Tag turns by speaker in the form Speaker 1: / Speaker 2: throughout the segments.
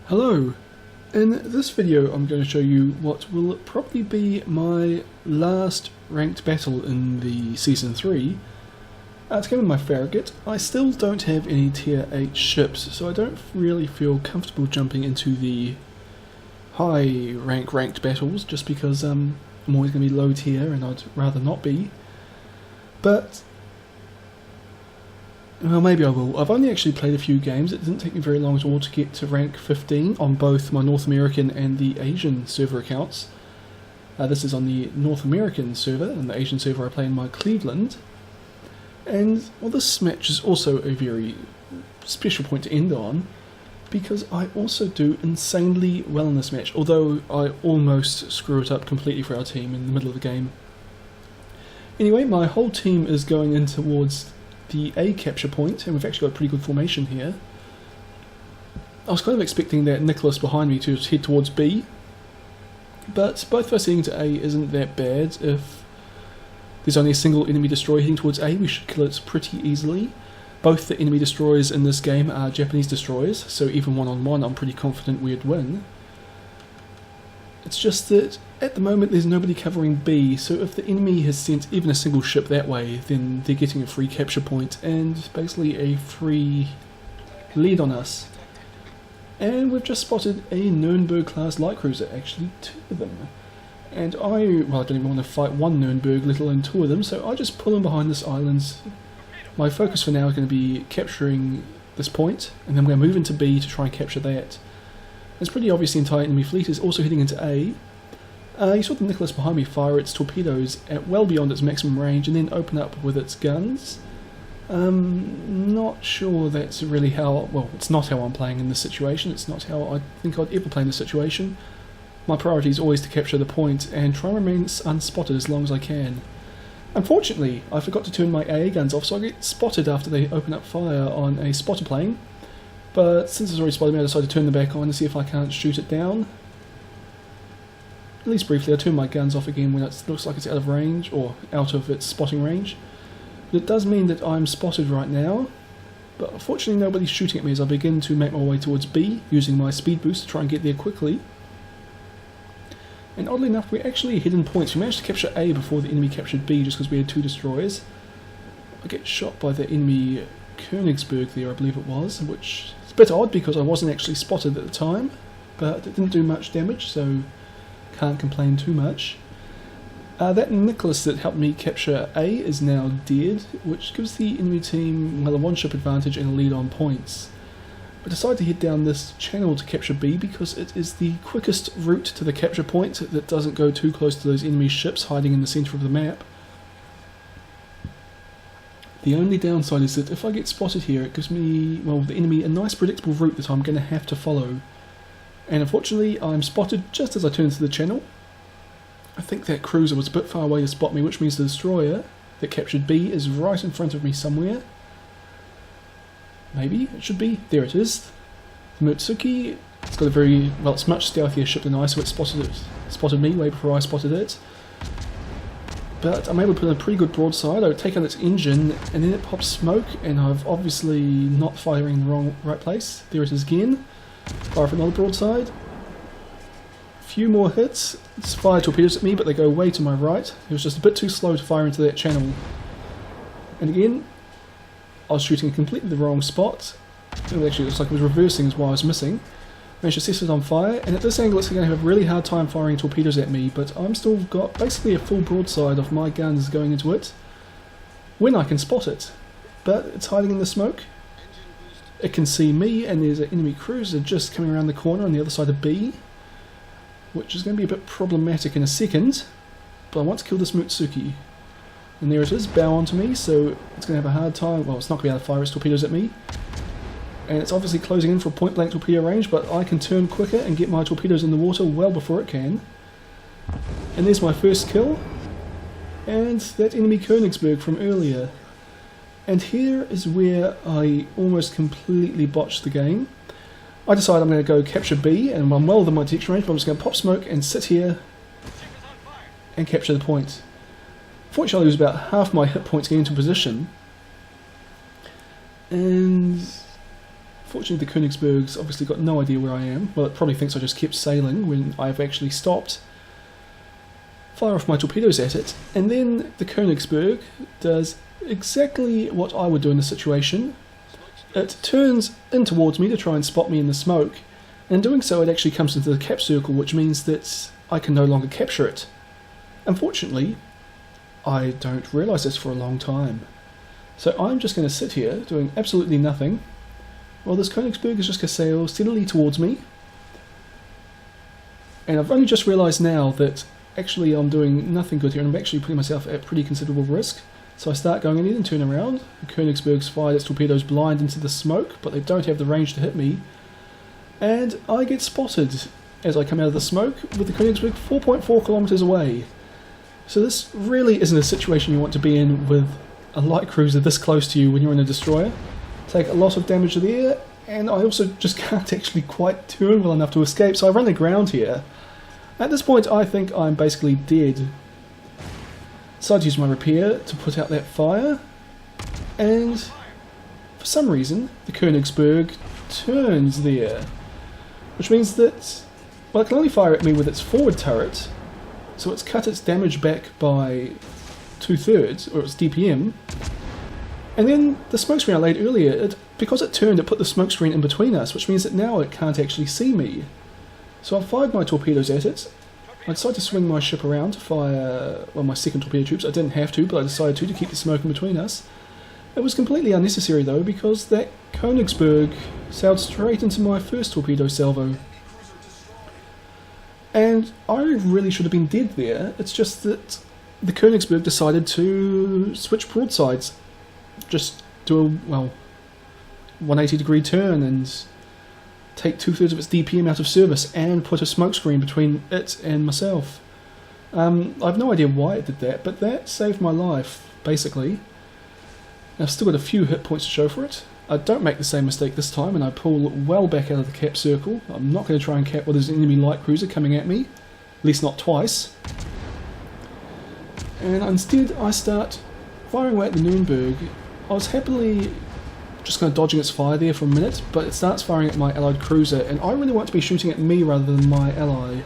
Speaker 1: Hello! In this video I'm going to show you what will probably be my last ranked battle in the Season 3. To go with my Farragut, I still don't have any tier 8 ships, so I don't really feel comfortable jumping into the high ranked battles just because I'm always going to be low tier and I'd rather not be. But well, maybe I will. I've only actually played a few games. It didn't take me very long at all to get to rank 15 on both my North American and the Asian server accounts. This is on the North American server, and the Asian server I play in my Cleveland. And well, this match is also a very special point to end on, because I also do insanely well in this match, although I almost screw it up completely for our team in the middle of the game. Anyway, my whole team is going in towards the A capture point, and we've actually got a pretty good formation here. I was kind of expecting that Nicholas behind me to head towards B, but both of us heading to A isn't that bad. If there's only a single enemy destroyer heading towards A, we should kill it pretty easily. Both the enemy destroyers in this game are Japanese destroyers, so even one-on-one I'm pretty confident we'd win. It's just that at the moment there's nobody covering B, so if the enemy has sent even a single ship that way, then they're getting a free capture point and basically a free lead on us. And we've just spotted a Nuremberg class light cruiser, actually two of them. And I don't even want to fight one Nuremberg, let alone two of them, so I just pull in behind this island. My focus for now is going to be capturing this point, and then we're going to move into B to try and capture that. It's pretty obvious the entire enemy fleet is also heading into A. You saw the Nicholas behind me fire its torpedoes at well beyond its maximum range and then open up with its guns. Not sure that's really how, well, it's not how I'm playing in this situation. It's not how I think I'd ever play in this situation. My priority is always to capture the point and try and remain unspotted as long as I can. Unfortunately, I forgot to turn my AA guns off, so I get spotted after they open up fire on a spotter plane. But since it's already spotted me, I decided to turn them back on to see if I can't shoot it down. At least briefly. I turn my guns off again when it looks like it's out of range, or out of its spotting range. But it does mean that I'm spotted right now, but unfortunately nobody's shooting at me as I begin to make my way towards B, using my speed boost to try and get there quickly. And oddly enough, we're actually hidden points. We managed to capture A before the enemy captured B just because we had two destroyers. I get shot by the enemy Königsberg there, I believe it was, which is a bit odd because I wasn't actually spotted at the time, but it didn't do much damage, so can't complain too much. That Nicholas that helped me capture A is now dead, which gives the enemy team, well, a one-ship advantage and a lead on points. I decided to head down this channel to capture B because it is the quickest route to the capture point that doesn't go too close to those enemy ships hiding in the centre of the map. The only downside is that if I get spotted here, it gives me, well, the enemy a nice predictable route that I'm going to have to follow. And unfortunately, I'm spotted just as I turn into the channel. I think that cruiser was a bit far away to spot me, which means the destroyer that captured B is right in front of me somewhere. Maybe it should be. There it is. The Mutsuki. It's got a very, well, it's much stealthier ship than I, so it spotted me way before I spotted it. But I'm able to put in a pretty good broadside. I would take out its engine, and then it pops smoke, and I've obviously not firing in the right place. There it is again. Fire for another broadside. A few more hits. It's fired torpedoes at me, but they go way to my right. It was just a bit too slow to fire into that channel. And again, I was shooting completely the wrong spot. It actually looks like it was reversing is why I was missing. Managed to set it on fire, and at this angle it's going to have a really hard time firing torpedoes at me, but I'm still got basically a full broadside of my guns going into it when I can spot it. But it's hiding in the smoke. It can see me, and there's an enemy cruiser just coming around the corner on the other side of B, which is going to be a bit problematic in a second, but I want to kill this Mutsuki. And there it is, bow onto me, so it's going to have a hard time. Well, it's not going to be able to fire its torpedoes at me. And it's obviously closing in for point blank torpedo range, but I can turn quicker and get my torpedoes in the water well before it can. And there's my first kill. And that enemy Königsberg from earlier. And here is where I almost completely botched the game. I decide I'm going to go capture B, and I'm well within my detection range, but I'm just going to pop smoke and sit here and capture the point. Fortunately, I lose about half my hit points getting into position. And Fortunately, the Königsberg's obviously got no idea where I am. Well, it probably thinks I just kept sailing when I've actually stopped. Fire off my torpedoes at it, and then the Königsberg does exactly what I would do in this situation. It turns in towards me to try and spot me in the smoke, and in doing so it actually comes into the cap circle, which means that I can no longer capture it. Unfortunately, I don't realise this for a long time. So I'm just going to sit here doing absolutely nothing while this Königsberg is just going to sail steadily towards me. And I've only just realised now that actually I'm doing nothing good here, and I'm actually putting myself at pretty considerable risk. So I start going in and turn around. The Königsberg's fired its torpedoes blind into the smoke, but they don't have the range to hit me. And I get spotted as I come out of the smoke with the Königsberg 4.4 kilometres away. So this really isn't a situation you want to be in with a light cruiser this close to you when you're in a destroyer. Take a lot of damage there, and I also just can't actually quite turn well enough to escape, so I run aground here. At this point I think I'm basically dead. Decide to use my repair to put out that fire, and for some reason the Königsberg turns there, which means that, well, it can only fire at me with its forward turret, so it's cut its damage back by 2/3, or its DPM, and then the smokescreen I laid earlier, because it turned, it put the smokescreen in between us, which means that now it can't actually see me. So I fired my torpedoes at it. I decided to swing my ship around to fire, well, my second torpedo troops. I didn't have to, but I decided to keep the smoke in between us. It was completely unnecessary though, because that Königsberg sailed straight into my first torpedo salvo. And I really should have been dead there. It's just that the Königsberg decided to switch broadsides. Just do a, well, 180-degree turn and take 2/3 of its DPM out of service and put a smokescreen between it and myself. I have no idea why it did that, but that saved my life, basically. I've still got a few hit points to show for it. I don't make the same mistake this time, and I pull well back out of the cap circle. I'm not going to try and cap while there's an enemy light cruiser coming at me, at least not twice. And instead I start firing away at the Nürnberg. I was happily just kind of dodging its fire there for a minute, but it starts firing at my allied cruiser, and I really want it to be shooting at me rather than my ally,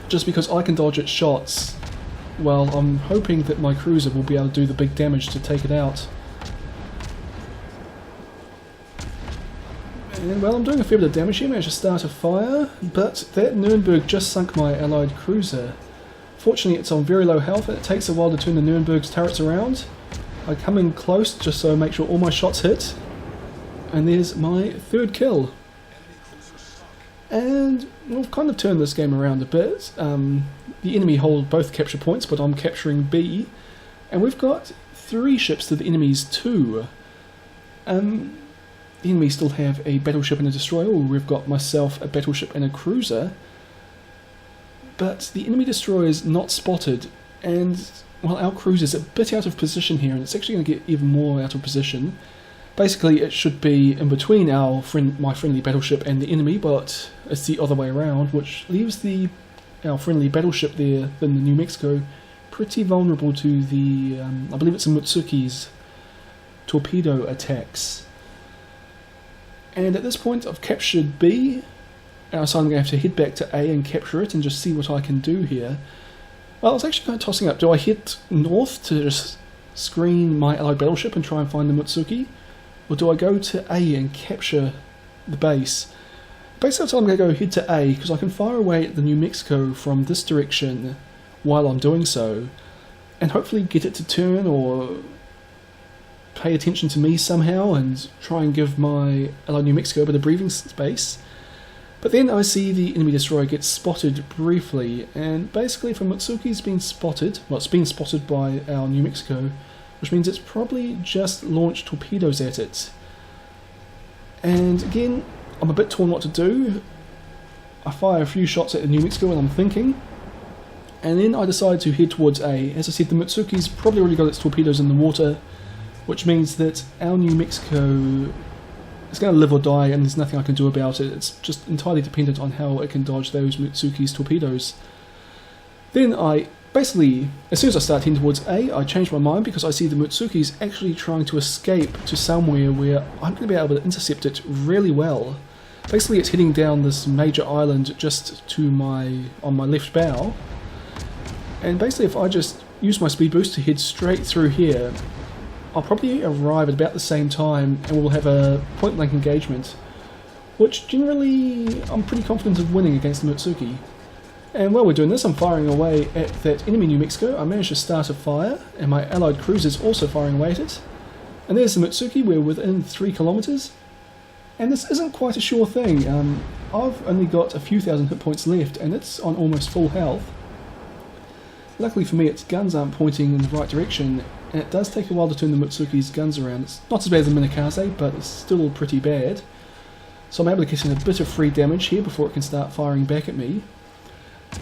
Speaker 1: just because I can dodge its shots. Well, I'm hoping that my cruiser will be able to do the big damage to take it out. And well, I'm doing a fair bit of damage here. I managed to start a fire, but that Nürnberg just sunk my allied cruiser. Fortunately, it's on very low health, and it takes a while to turn the Nürnberg's turrets around. I come in close just so I make sure all my shots hit, and there's my third kill. And we've kind of turned this game around a bit. The enemy hold both capture points, but I'm capturing B, and we've got 3 ships to the enemy's 2. The enemy still have a battleship and a destroyer, or we've got myself, a battleship and a cruiser, but the enemy destroyer is not spotted, and well, our cruiser's a bit out of position here, and it's actually going to get even more out of position. Basically, it should be in between my friendly battleship and the enemy, but it's the other way around, which leaves our friendly battleship there in the New Mexico pretty vulnerable to the, I believe it's a Mutsuki's torpedo attacks. And at this point, I've captured B, so I'm going to have to head back to A and capture it and just see what I can do here. Well, I was actually kind of tossing up. Do I head north to just screen my allied battleship and try and find the Mutsuki? Or do I go to A and capture the base? Basically, I'm going to go head to A, because I can fire away at the New Mexico from this direction while I'm doing so, and hopefully get it to turn or pay attention to me somehow and try and give my allied New Mexico a bit of breathing space. But then I see the enemy destroyer get spotted briefly, and basically if a Mutsuki's been spotted, well, it's been spotted by our New Mexico, which means it's probably just launched torpedoes at it. And again, I'm a bit torn what to do. I fire a few shots at the New Mexico and I'm thinking, and then I decide to head towards A. As I said, the Mutsuki's probably already got its torpedoes in the water, which means that our New Mexico is going to live or die, and there's nothing I can do about it. It's just entirely dependent on how it can dodge those Mutsuki's torpedoes. Then I Basically, as soon as I start heading towards A, I change my mind because I see the Mutsuki's actually trying to escape to somewhere where I'm going to be able to intercept it really well. Basically, it's heading down this major island just to on my left bow. And basically, if I just use my speed boost to head straight through here, I'll probably arrive at about the same time and we'll have a point-blank engagement, which generally I'm pretty confident of winning against the Mutsuki. And while we're doing this, I'm firing away at that enemy New Mexico. I managed to start a fire, and my allied cruiser's also firing away at it. And there's the Mutsuki, we're within 3 kilometers. And this isn't quite a sure thing. I've only got a few thousand hit points left, and it's on almost full health. Luckily for me, its guns aren't pointing in the right direction, and it does take a while to turn the Mutsuki's guns around. It's not as bad as the Minakaze, but it's still pretty bad. So I'm able to get in a bit of free damage here before it can start firing back at me.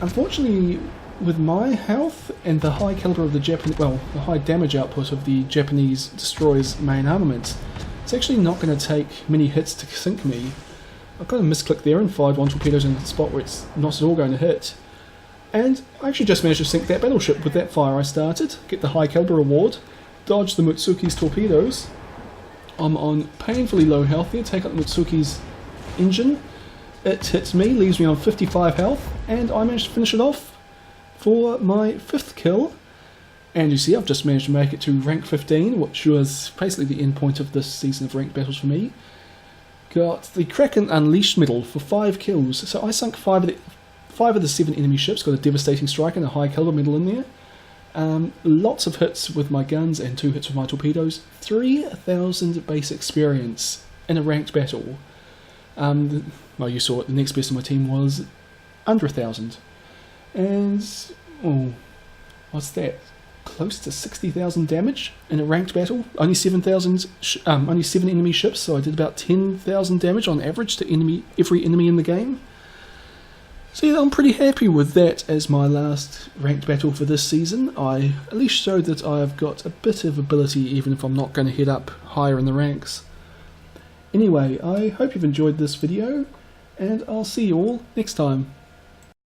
Speaker 1: Unfortunately, with my health and the high caliber of the the high damage output of the Japanese destroyer's main armament, it's actually not going to take many hits to sink me. I've got a misclick there and fired one torpedoes in the spot where it's not at all going to hit. And I actually just managed to sink that battleship with that fire I started, get the high caliber award, dodge the Mutsuki's torpedoes. I'm on painfully low health there, take out the Mutsuki's engine. It hits me, leaves me on 55 health, and I managed to finish it off for my 5th kill. And you see, I've just managed to make it to rank 15, which was basically the end point of this season of ranked battles for me. Got the Kraken Unleashed medal for 5 kills, so I sunk 5 of the 7 enemy ships, got a devastating strike and a high caliber medal in there. Lots of hits with my guns and 2 hits with my torpedoes. 3,000 base experience in a ranked battle. Well, you saw it, the next best on my team was under 1,000. And, oh, what's that? Close to 60,000 damage in a ranked battle. Only 7 enemy ships, so I did about 10,000 damage on average to every enemy in the game. So yeah, I'm pretty happy with that as my last ranked battle for this season. I at least showed that I've got a bit of ability even if I'm not going to head up higher in the ranks. Anyway, I hope you've enjoyed this video, and I'll see you all next time.